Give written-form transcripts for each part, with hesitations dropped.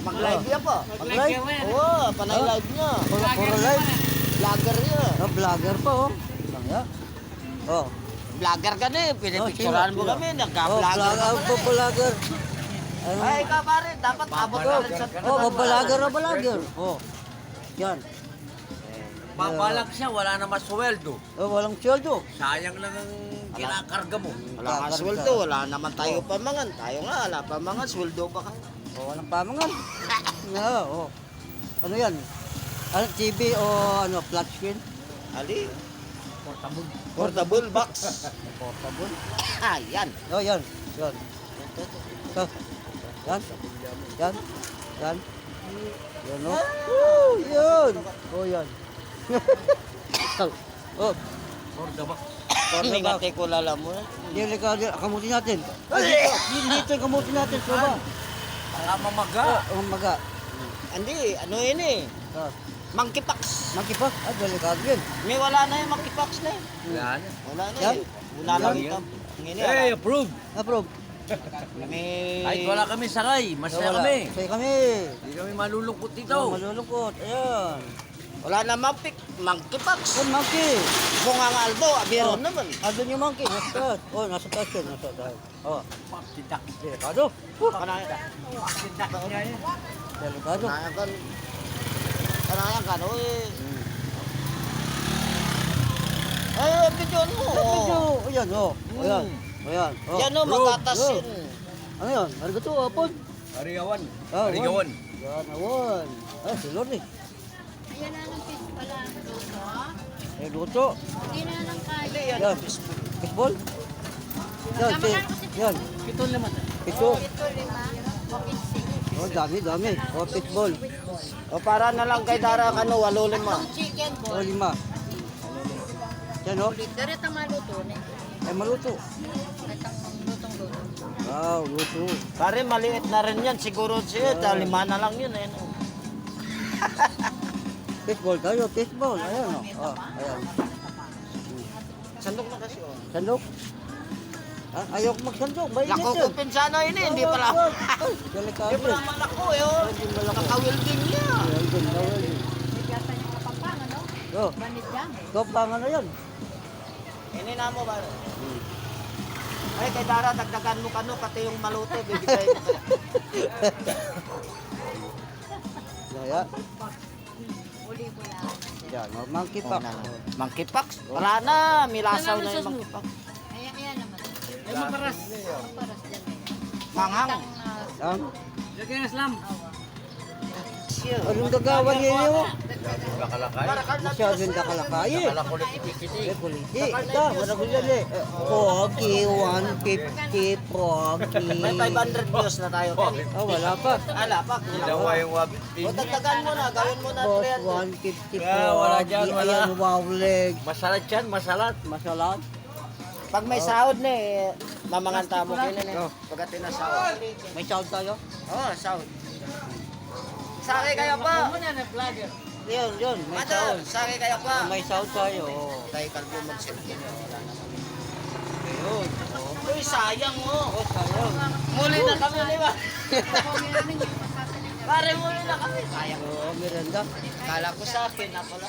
Mag-live yan po. Mag-live? Oo, panay live niya. Puro live. Vlogger niya. Oh, vlogger pa oh. Lang ya. Oh. Vlogger ka na eh. Pinipicturean mo kami. Oh, Nagka-vlogger ka vlogger. pa Vlogger. Ay, ikaw pare. Dapat abot ka rin sa... Oh, vlogger. Oh. Yan. Babalak siya, wala na masweldo. Oh, walang sweldo. Sayang lang ang kinakarga mo. Wala ka sweldo. Wala naman tayo pamangan. Tayo nga, wala pamangan. Sweldo pa ka. Oh, walang pamangan. No, oh. Ano yan? Ano, TV o ano, flat screen? Ali, Portable. portable box. Portable. Ah, yan. Oh, yan. Yan. Oh. Yan. Yan. Yan. Yan, oh. Woo! Yan. Oh, yan. Oh. Portable. Kami nga teko lala mo na. Hindi ka, kamutin natin. Ay, dito yung kamutin natin. Soba. Baka mamaga. Oh, maga. Hindi, ano yun eh. Oh. Monkey pox. Makipa. Ah, delikado yun. May wala na yung monkey pox na eh. Yan. Wala na Yan? eh. Wala lang Yan. ito. Ngayon Hey, approve. Approve. May... Kahit wala kami sakay, masaya Wala. kami. Saya kami. Hindi kami malulungkot Oh, dito. malulungkot. Ayan. Wala na monkey pox. Oh, monkey. Kung ang Aldo, abiro naman. Ah, doon yung monkey. Nasa taas. Oh, nasa taas yun. Nasa taas. Oh. Tidak. Delikado. Kanayan. Tidak niya yan. Delikado. Kanayan kan. Kanayan kan. Uy. Ay, bidyon mo. Medyo, ayan, oh. Ayan. Ayan. Oh. Yan o, matatas Oh. yun. Ano yan? Arigato, apon. Arigawan. Ah, Arigawan. Yan, awan. Ah, si Lord eh. Ayan na ng fish pala ang luto. Eh, luto. Hindi na ng Hindi, kaya. yan. Yan. Fishball. Yan, si. Yan. Ito naman. Piso. Ito lima. Bakit six? Oh, dami. Oh, fishball. O para na lang kay Dara, ano, 8-5. Chicken Oh, ball. 5. Yan, oh. Diretang maluto na. Eh, maluto. Diretang lutong-luto. Wow, luto. Pare, maliit na rin yan. Siguro siya, 5 na lang yun. Eh, no? Fishball tayo, fishball. Ayan, oh. Oh, ayan. Sandok na kasi, oh. Sandok. Ah, ayok magsandok. Mainit yan. Nakukupin sana yun eh, hindi pala. Ay, delikado. Hindi pala malako eh, oh. Hindi malaki. Nakawilding niya. Ayan, dun, ayan. Bigyan yung kapapang, ano? Oh, Banit yan. topangan na yan. Ini na mo ba? Ay, kay Dara, dagdagan mo kano, pati yung maluto, bibigay mo. Kaya, Uli ko na. yan, oh, monkey pack. Monkey pox? Wala na, milasaw na yung monkey pox. Ayan naman. Ay, maparas. Paras dyan. Manghang. Ang, Lagyan na slam. anong gagawan niyo? Kakalakay. Masyadong nakalakay eh. Kalakulit ikiti. Eh, kuliti. Ito, wala ko yan eh. Pogi, 150, pogi. May 500 views na tayo. Oh, wala pa. Ala, pa. Ginawa yung wabit. O, dagdagan mo na, gawin mo na Boss, 300. 150 Ah, wala pogi. dyan, wala. Ayan, wow leg. Masalat yan, masalat. Masalat. Pag may sahod na eh, mamanganta mo kayo na eh. Oh. Pagkat sahod. May sound tayo? Oo, sahod. Sakay kayo pa. Yun, may Mata, sound. sakay kayo pa. May sound tayo. Oh. Tayo kalbo mag-cellphone. Wala naman. Ayun. Oh, Uy, sayang mo. oh sayang. Muli na kami, di ba? Kami namin yung masasalit. Pare, muli na kami. Sayang. Oh, Miranda. Kala ko sa akin na pala.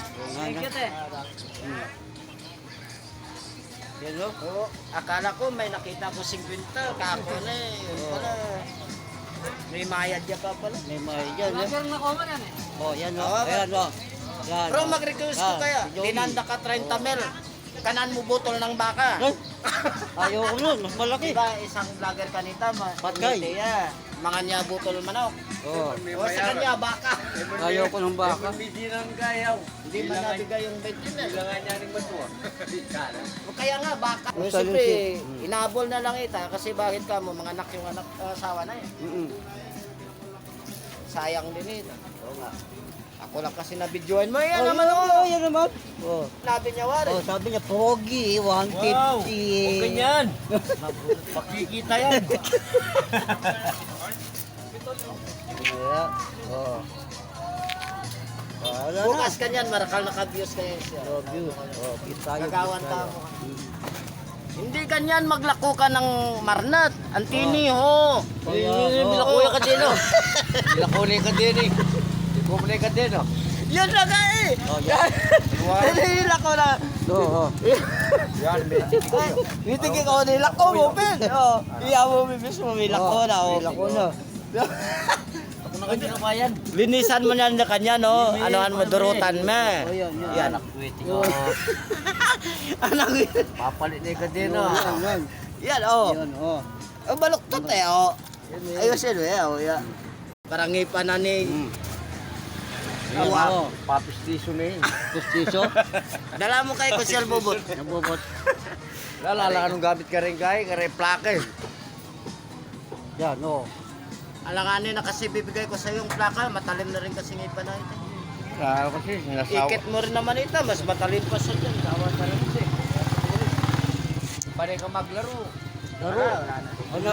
Yan, oh. Oo, akala ko may nakita ko 50. Kako na eh. Yun pala. May mayad niya pa pala. May may dyan, eh. Oh, yan, oh. Oo. Ayan, oh. Yan. Bro, mag-request ko Yan, kaya. si Joey. Tinanda ka 30 mil. Kanan mo butol ng baka. Ay, ayoko nun. Mas malaki. Diba, isang vlogger kanita, Patay. Mga niya butol manok. Oh, O sa kanya, baka. ayoko ng baka. Hindi ng gayaw. Hindi man nabigay yung 20 mil. Kailangan niya rin matuwa. O kaya nga, baka. Basta Siyempre, yun, inabol na lang ita kasi bakit ka mo, mga anak yung anak, asawa na eh. Sayang din ito. Oo nga. Ako lang kasi nabidyoan mo. Yan naman oh, o. yan naman. Oh. Sabi niya, Wari. Oh, sabi niya, pogi, 150. Wow! Huwag ganyan. Makikita yan. Yeah. Oh. Wala na. Bukas ka niyan, marakal naka-views kayo siya. Oh, view. Oh, view tayo. Gagawan view ka tayo. mo. Hindi ganyan maglako ka ng marnat. Antini ho. Bilakuya ka din, oh. Bilakuya ka din, eh. Bilakuya ka din, oh. Yan na nga eh. Oh, yan. Nilako na. Oo. Yan, medyo. Nitigi ko nilako mo, Ben. Oh, iya mo mismo nilako na. Oh. Nilako na. Ako na kayo bayan. Linisan mo yan na kanya, no? Anohan mo, durutan mo. Oh, yan. Yan. Anak waiting, oh. Anak, Papalit na ka din, Yan, oh. yan. yan, oh. Yan, oh. Oh, baluktot eh, oh. Ayusin mo, eh, oh. Yeah. Parang ngipan na ni... Yan, oh. Papistiso na yun. Pustiso. Dala mo kay Kusyal Bubot. Nabubot. Lalala ka nung gamit ka rin kay, kare plaka, eh. Yan, oh. Alanganin na kasi bibigay ko sa yung plaka, matalim na rin kasi ngipan na ito. Kaya kasi, nasawa. Ikit mo rin naman ito, mas matalim pa sa dyan. Gawa ka rin siya. Pare ka maglaro. Laro. Wala na. Ano?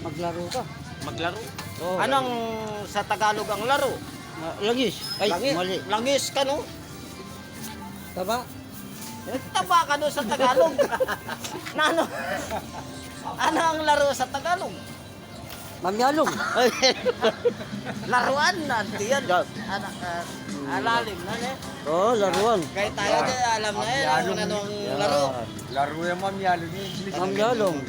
Maglaro ka. Maglaro. Oh. Anong sa Tagalog ang laro? Langis. Ay, mali. Langis ka, no? Taba? Taba ka, no, sa Tagalog. Na ano? Ano ang laro sa Tagalog? Mamyalong. Laruan na, diyan. Anak, alalim na, ne? Oo, laruan. Kahit tayo, alam na yan, kung ano ang laro. Laro yung mamyalo ni English. Mamyalong.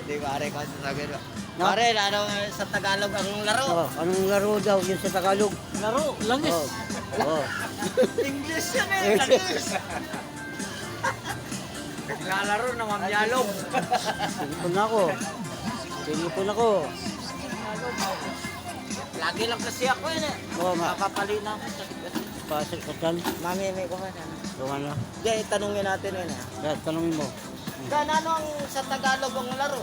Di ba, are, kasi sabi na. Pare, ano sa Tagalog ang laro? Oh, anong laro daw yun sa Tagalog? Laro, langis. Oh. Oh. English yan eh, langis. Naglalaro na mamyalong. Tinipon ako. Tinipon ako. Lagi lang kasi ako yun eh. Oo, Makapali na ako. Pasok ka dyan. Mamimik ko ka na. Gawa na. Diyan, itanungin natin yun eh. Kaya tanongin mo. Gan, ano ang sa Tagalog ang laro?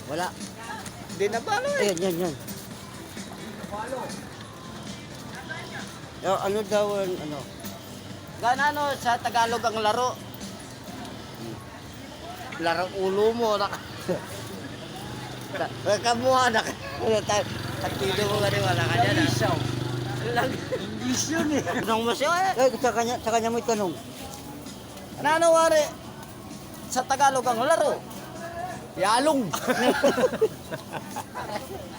Wala. Di na balo eh. Ayan, yan, yan. Ano daw, ano? Gan, ano sa Tagalog ang laro? Laro ulo mo. Kamuha na. Tagtido mo ka rin, wala ka dyan. English yun eh. Tanong mo siya eh. Sa kanya mo itanong. Ano wari? Sa Tagalog ang laro? Yalong.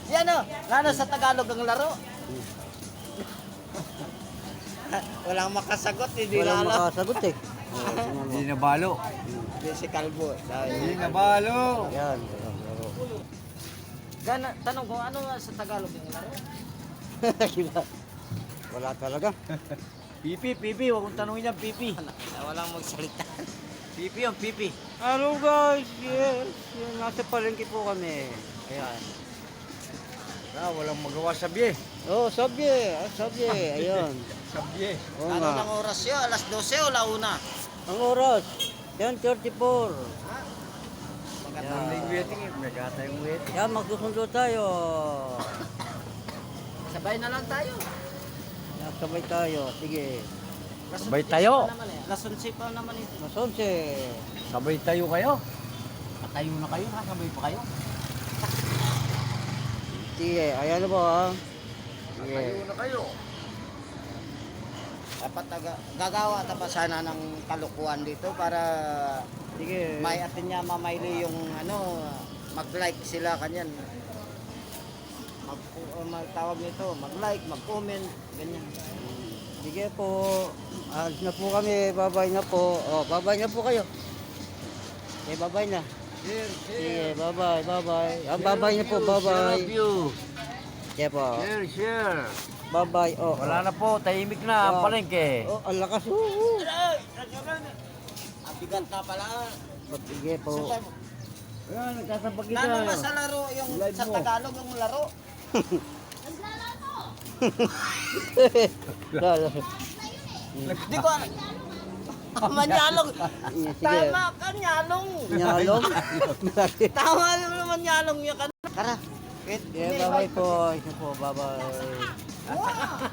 Yan o. Ano sa Tagalog ang laro? Walang makasagot, hindi Walang na alam. makasagot eh. Hindi na balo. Hindi si Calvo. Hindi na balo. Yan, laro. Gana, tanong ko, ano nga sa Tagalog ang laro? Wala talaga. Pipi, huwag kong tanongin yan, Pipi. Walang magsalita. Pipi yung Pipi. Hello guys, yes. Nasa palengke po kami. Ayan. Walang magawa sabi, eh. Oh, sabi. Ayun. Sabi, eh. Oo Ano nga. ng oras yun? Alas 12 o launa? Ang oras, 10:34. Magandang waiting, eh. Nagata yung waiting. Yan, magsusundo tayo. Sabay na lang tayo. Sabay tayo. Sige. Sabay tayo. Lasunsi pa naman ito. Masonse. Sabay tayo kayo. Patayo na kayo, ha? Sabay pa kayo. Sige, ayan na po ha. Sige. Patayo na kayo. Dapat gagawa ta pa sana ng kalukuhan dito para Sige. may atin niya mamayli yung ano, mag-like sila kanyan. Magtawag nito, mag-like, mag-comment, ganyan. Sige po. Alis na po kami. Bye-bye na po. Oh, bye-bye na po kayo. Okay, bye-bye na. Sige, bye-bye. Bye-bye na po. Bye-bye. Love you. Sige po. Share. Bye-bye. Oh, Wala na po, tahimik na ang Oh. palengke. Oh, ang lakas. Ang bigat na pala. Sige po. Ayan, nagkasabag Lalo na sa laro, yung sa Tagalog yung laro. Di ko alam. Manyalong. Sige. Tama ka, nyalong. Nyalong. Tama naman nyalong yan ka. Tara. Sige, bye-bye po. Isa po, bye-bye.